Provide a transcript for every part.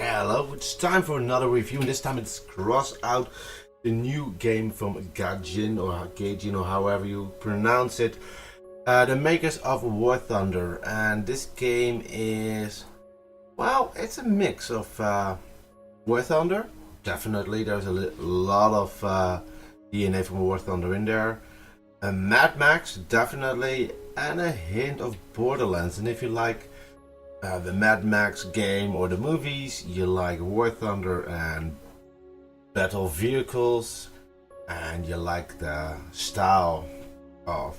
Hello, it's time for another review, and this time it's CrossOut, the new game from Gaijin or however you pronounce it. The makers of War Thunder, and this game is, well, it's a mix of War Thunder. Definitely, there's a lot of DNA from War Thunder in there. Mad Max, definitely, and a hint of Borderlands. And if you like the Mad Max game or the movies, you like War Thunder and battle vehicles, and you like the style of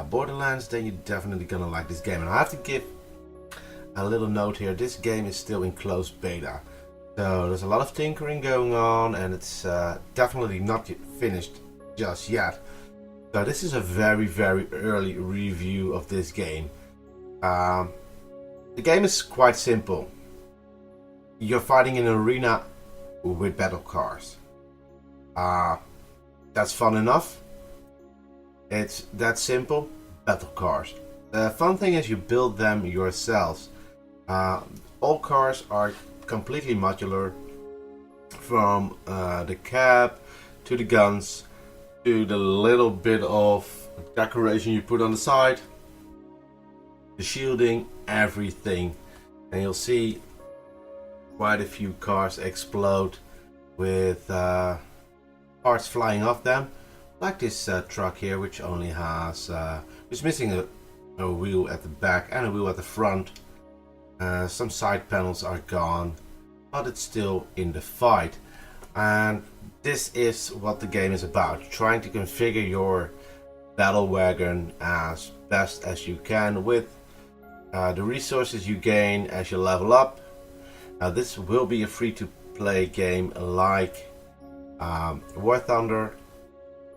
Borderlands, then you're definitely gonna like this game. And I have to give a little note here, this game is still in closed beta. So there's a lot of tinkering going on, and it's definitely not finished just yet. So this is a very early review of this game. The game is quite simple. You're fighting in an arena with battle cars. That's fun enough. It's that simple. Battle cars. The fun thing is you build them yourselves. All cars are completely modular, from the cab to the guns to the little bit of decoration you put on the side, the shielding, everything. And you'll see quite a few cars explode with parts flying off them, like this truck here, which only has it's missing a wheel at the back and a wheel at the front. Some side panels are gone, but it's still in the fight. And this is what the game is about, trying to configure your battle wagon as best as you can with the resources you gain as you level up. This will be a free-to-play game like War Thunder,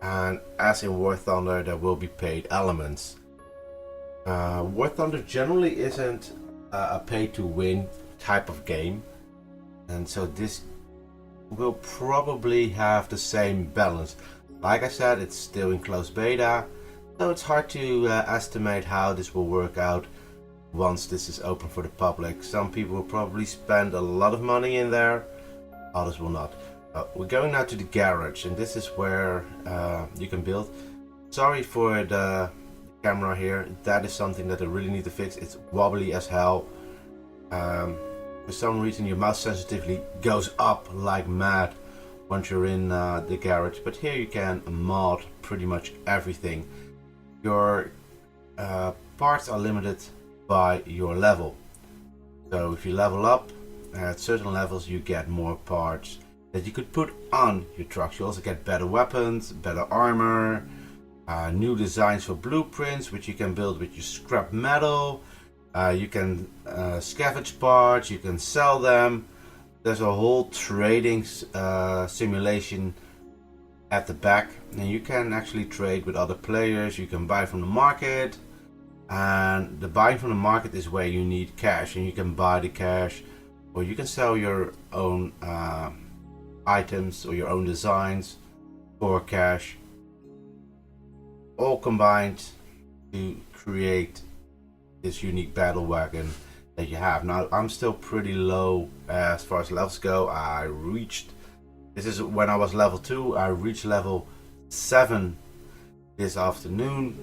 and as in War Thunder there will be paid elements. War Thunder generally isn't a pay-to-win type of game, and so this will probably have the same balance. Like I said, it's still in closed beta, so it's hard to estimate how this will work out once this is open for the public. Some people will probably spend a lot of money in there, others will not. We're going now to the garage, and this is where you can build. Sorry for the camera here, that is something that I really need to fix. It's wobbly as hell. For some reason your mouse sensitivity goes up like mad once you're in the garage, but here you can mod pretty much everything. Your parts are limited by your level, so if you level up at certain levels you get more parts that you could put on your trucks. You also get better weapons, better armor, new designs for blueprints which you can build with your scrap metal. You can scavenge parts, you can sell them. There's a whole trading simulation at the back, and you can actually trade with other players. You can buy from the market, and the buying from the market is where you need cash, and you can buy the cash, or you can sell your own items or your own designs for cash, all combined to create this unique battle wagon that you have. Now I'm still pretty low as far as levels go. This is when I was level 2. I reached level 7 this afternoon.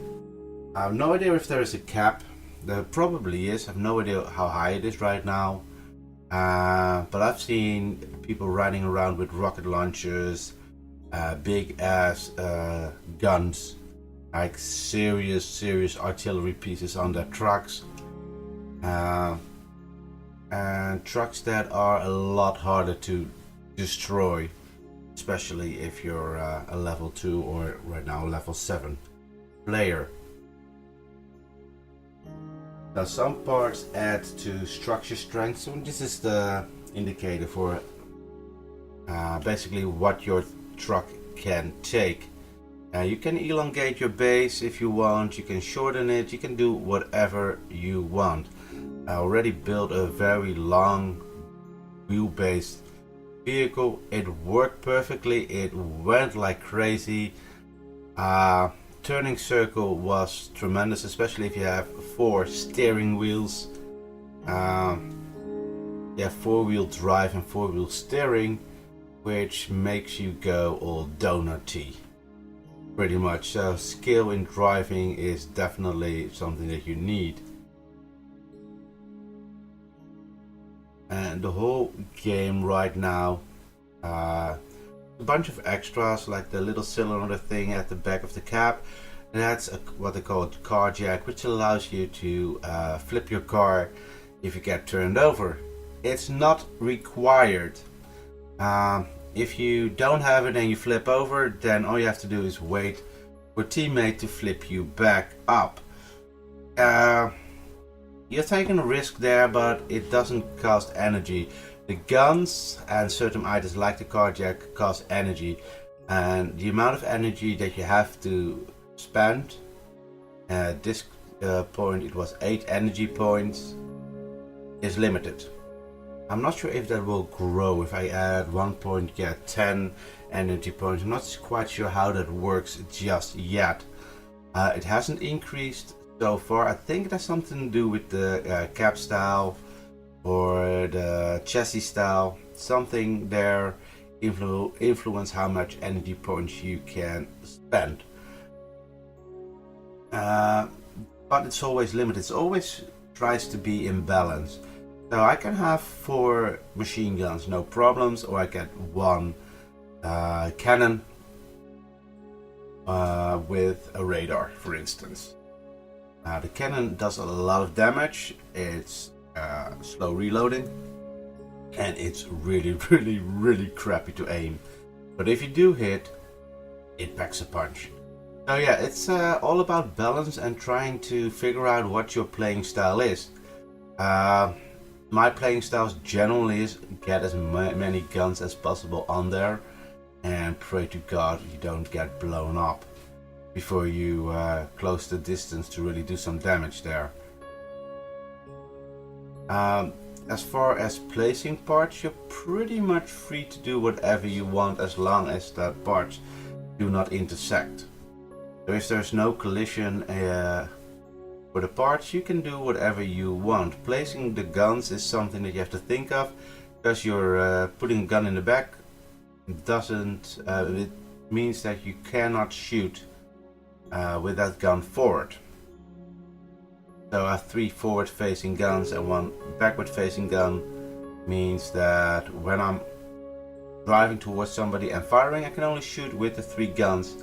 I have no idea if there is a cap. There probably is. I have no idea how high it is right now. But I've seen people riding around with rocket launchers, big ass guns, like serious artillery pieces on their trucks, and trucks that are a lot harder to destroy, especially if you're a level 2 or right now level 7 player. Now some parts add to structure strength, so this is the indicator for basically what your truck can take. You can elongate your base if you want, you can shorten it, you can do whatever you want. I already built a very long wheelbase vehicle. It worked perfectly, it went like crazy. Turning circle was tremendous, especially if you have 4 steering wheels. you have 4-wheel drive and 4-wheel steering, which makes you go all donut-y. Pretty much. So skill in driving is definitely something that you need. And the whole game right now, a bunch of extras like the little cylinder thing at the back of the cab. And that's what they call a car jack, which allows you to flip your car if you get turned over. It's not required. If you don't have it and you flip over, then all you have to do is wait for a teammate to flip you back up. You're taking a risk there, but it doesn't cost energy. The guns and certain items like the car jack cost energy, and the amount of energy that you have to spend, at this point it was 8 energy points, is limited. I'm not sure if that will grow. If I add 1 point, get 10 energy points. I'm not quite sure how that works just yet. It hasn't increased so far. I think it has something to do with the cab style or the chassis style. Something there influence how much energy points you can spend. But it's always limited. It always tries to be in balance. So I can have 4 machine guns, no problems, or I get 1 cannon with a radar, for instance. The cannon does a lot of damage. It's slow reloading, and it's really crappy to aim. But if you do hit, it packs a punch. So yeah, it's all about balance and trying to figure out what your playing style is. My playing style generally is get as many guns as possible on there and pray to God you don't get blown up before you close the distance to really do some damage there. As far as placing parts, you're pretty much free to do whatever you want as long as the parts do not intersect. So if there's no collision for the parts, you can do whatever you want. Placing the guns is something that you have to think of, because you're putting a gun in the back doesn't it means that you cannot shoot with that gun forward. So I have 3 forward facing guns and 1 backward facing gun, means that when I'm driving towards somebody and firing, I can only shoot with the 3 guns,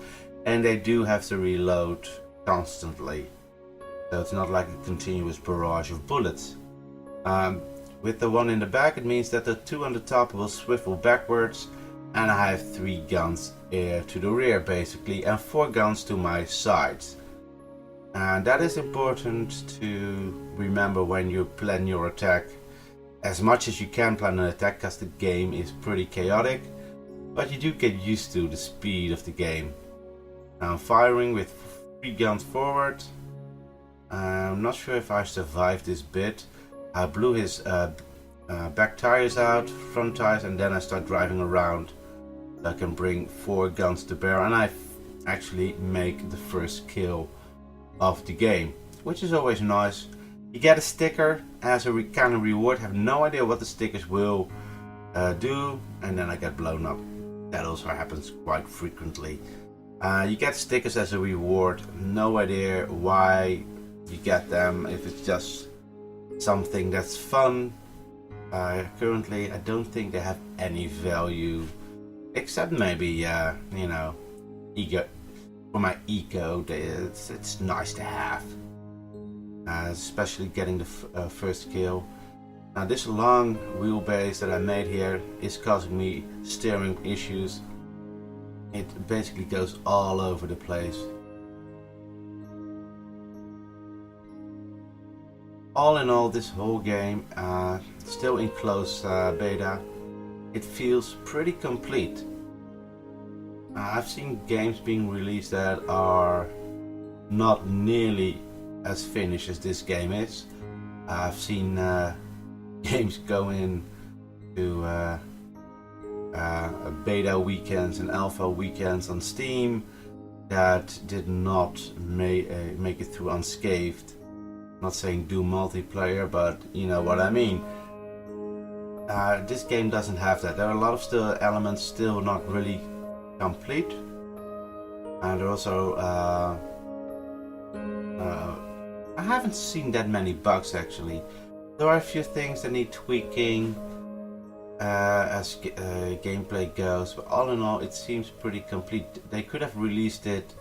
and they do have to reload constantly. So it's not like a continuous barrage of bullets. With the 1 in the back, it means that the 2 on the top will swivel backwards, and I have 3 guns to the rear basically, and 4 guns to my sides. And that is important to remember when you plan your attack. As much as you can plan an attack, because the game is pretty chaotic, but you do get used to the speed of the game. Now I'm firing with 3 guns forward. I'm not sure if I survived this bit. I blew his back tires out, front tires, and then I start driving around. I can bring 4 guns to bear, and I actually make the first kill of the game, which is always nice. You get a sticker as a kind of reward. Have no idea what the stickers will do, and then I get blown up. That also happens quite frequently. You get stickers as a reward. No idea why you get them, if it's just something that's fun. Currently I don't think they have any value, except maybe you know, ego. For my ego, it's nice to have, especially getting the first kill. Now this long wheelbase that I made here is causing me steering issues. It basically goes all over the place. All in all, this whole game, still in close beta, it feels pretty complete. I've seen games being released that are not nearly as finished as this game is. I've seen games go in to beta weekends and alpha weekends on Steam that did not make it through unscathed. Not saying do multiplayer, but you know what I mean. This game doesn't have that. There are a lot of still elements still not really complete, and also I haven't seen that many bugs actually. There are a few things that need tweaking as gameplay goes, but all in all it seems pretty complete. They could have released it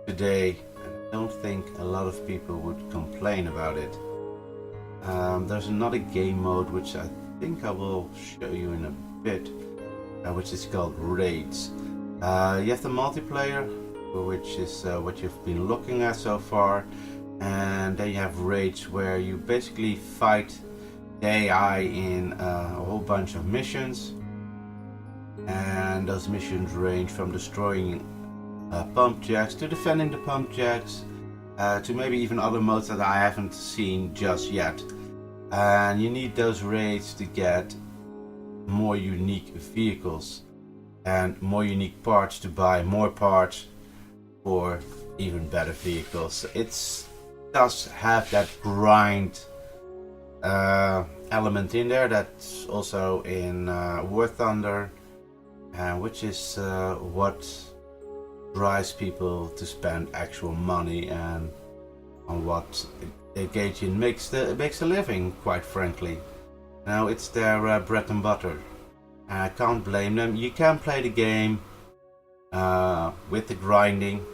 today, and I don't think a lot of people would complain about it. There's another game mode which I think I will show you in a bit, which is called Raids. You have the multiplayer, which is what you've been looking at so far, and then you have Raids where you basically fight the AI in a whole bunch of missions, and those missions range from destroying pump jacks to defending the pump jacks, to maybe even other modes that I haven't seen just yet. And you need those raids to get more unique vehicles and more unique parts to buy more parts for even better vehicles. It does have that grind element in there that's also in War Thunder, which is what drives people to spend actual money and on what Gaijin makes a living, quite frankly. Now it's their bread and butter. I can't blame them. You can play the game with the grinding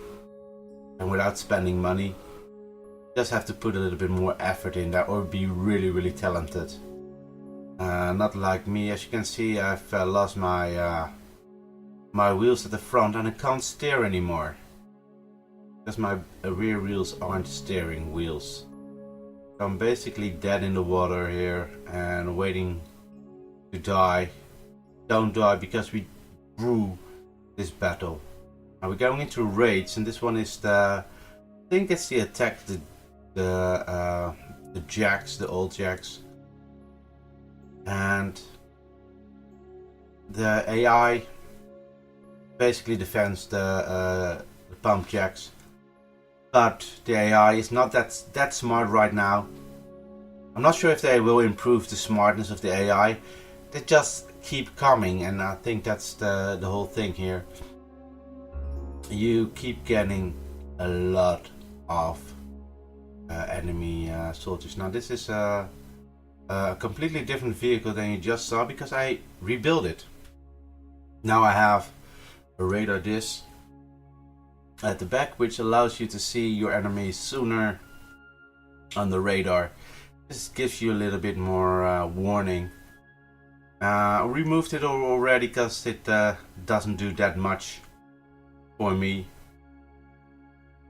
and without spending money. You just have to put a little bit more effort in there or be really talented. Not like me. As you can see, I've lost my my wheels at the front and I can't steer anymore, because my rear wheels aren't steering wheels. So I'm basically dead in the water here and waiting to die. Don't die, because we drew this battle. Now we're going into raids, and this one is the, I think it's the attack the jacks, the old jacks, and the AI basically defends the pump jacks, but the AI is not that smart right now. I'm not sure if they will improve the smartness of the AI. They just keep coming, and I think that's the whole thing here. You keep getting a lot of enemy soldiers. Now this is a completely different vehicle than you just saw, because I rebuilt it. Now I have a radar disc at the back, which allows you to see your enemies sooner on the radar. This gives you a little bit more warning. I removed it already because it doesn't do that much for me.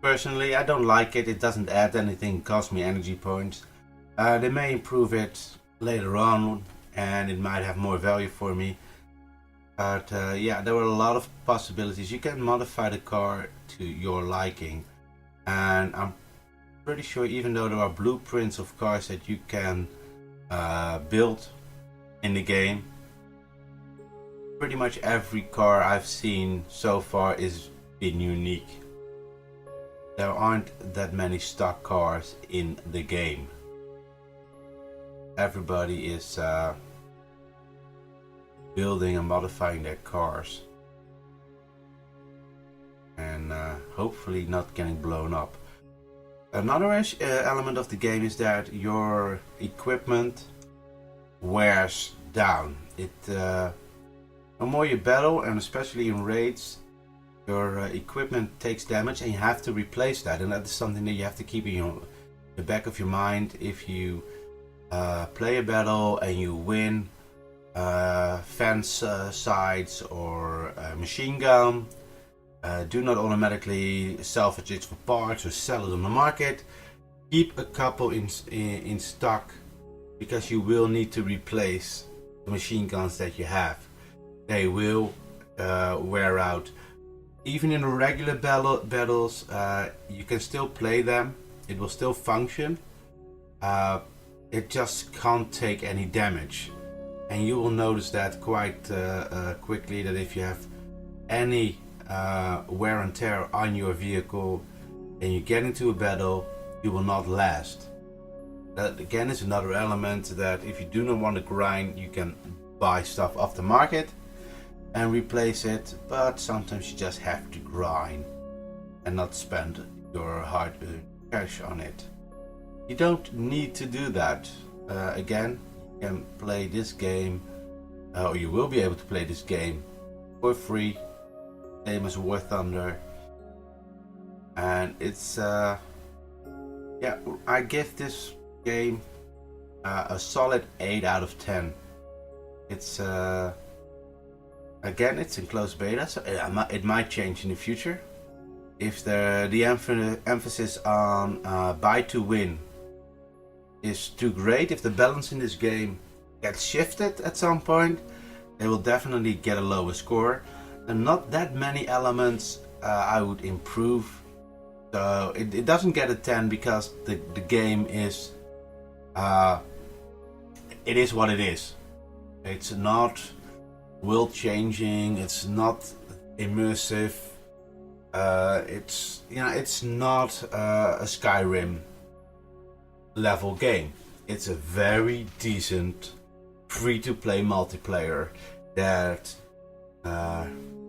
Personally, I don't like it. It doesn't add anything, cost me energy points. They may improve it later on and it might have more value for me. But yeah, there were a lot of possibilities. You can modify the car to your liking, and I'm pretty sure, even though there are blueprints of cars that you can build in the game, pretty much every car I've seen so far is been unique. There aren't that many stock cars in the game. Everybody is building and modifying their cars, and hopefully not getting blown up. Another element of the game is that your equipment wears down. The more you battle, and especially in raids, your equipment takes damage and you have to replace that, and that is something that you have to keep in the back of your mind. If you play a battle and you win fence sides or machine gun, do not automatically salvage it for parts or sell it on the market. Keep a couple in stock, because you will need to replace the machine guns that you have. They will wear out. Even in regular battles, you can still play them. It will still function. It just can't take any damage. And you will notice that quite quickly, that if you have any wear and tear on your vehicle and you get into a battle, you will not last. That again is another element, that if you do not want to grind, you can buy stuff off the market and replace it, but sometimes you just have to grind and not spend your hard-earned cash on it. You don't need to do that. Again, you can play this game, or you will be able to play this game for free, same as War Thunder, and it's yeah, I give this game a solid 8 out of 10. It's again, it's in closed beta, so it might change in the future. If the emphasis on buy to win is too great, if the balance in this game gets shifted at some point, they will definitely get a lower score. And not that many elements I would improve. So it doesn't get a 10 because the game is it is what it is. It's not world changing, it's not immersive, it's not a Skyrim level game. It's a very decent free-to-play multiplayer that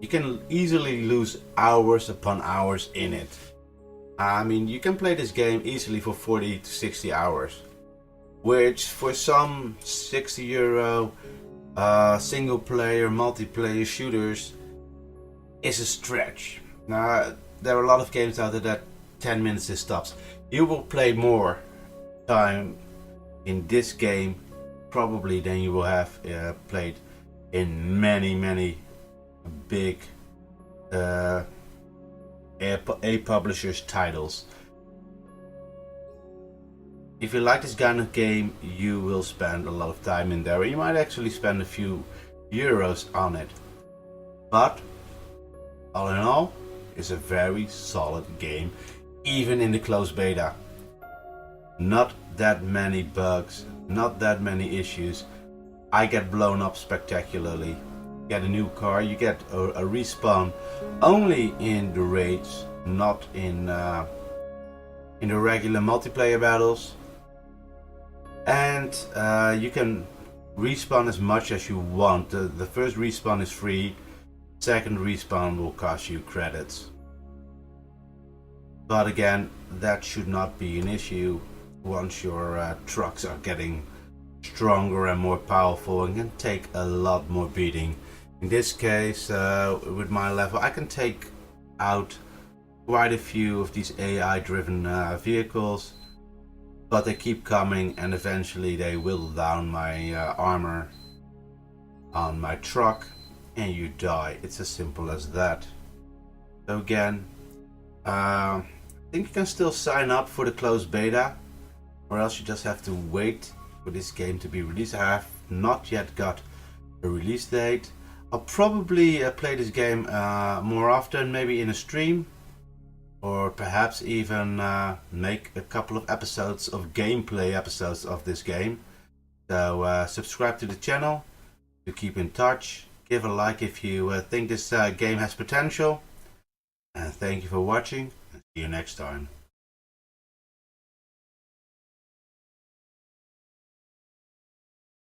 you can easily lose hours upon hours in it. I mean, you can play this game easily for 40 to 60 hours, which for some €60 single-player multiplayer shooters is a stretch. Now, there are a lot of games out there that 10 minutes it stops. You will play more time in this game probably than you will have played in many big A publisher's titles. If you like this kind of game, you will spend a lot of time in there. You might actually spend a few euros on it. But all in all, it's a very solid game, even in the closed beta. Not that many bugs, not that many issues. I get blown up spectacularly. Get a new car, you get a respawn only in the raids, not in the regular multiplayer battles. And you can respawn as much as you want. The first respawn is free, second respawn will cost you credits. But again, that should not be an issue once your trucks are getting stronger and more powerful and can take a lot more beating. In this case, with my level, I can take out quite a few of these AI driven vehicles, but they keep coming and eventually they whittle down my armor on my truck and you die. It's as simple as that. So again, I think you can still sign up for the closed beta, or else you just have to wait for this game to be released. I have not yet got a release date. I'll probably play this game more often, maybe in a stream, or perhaps even make a couple of episodes of gameplay episodes of this game. So subscribe to the channel to keep in touch. Give a like if you think this game has potential. And thank you for watching. See you next time.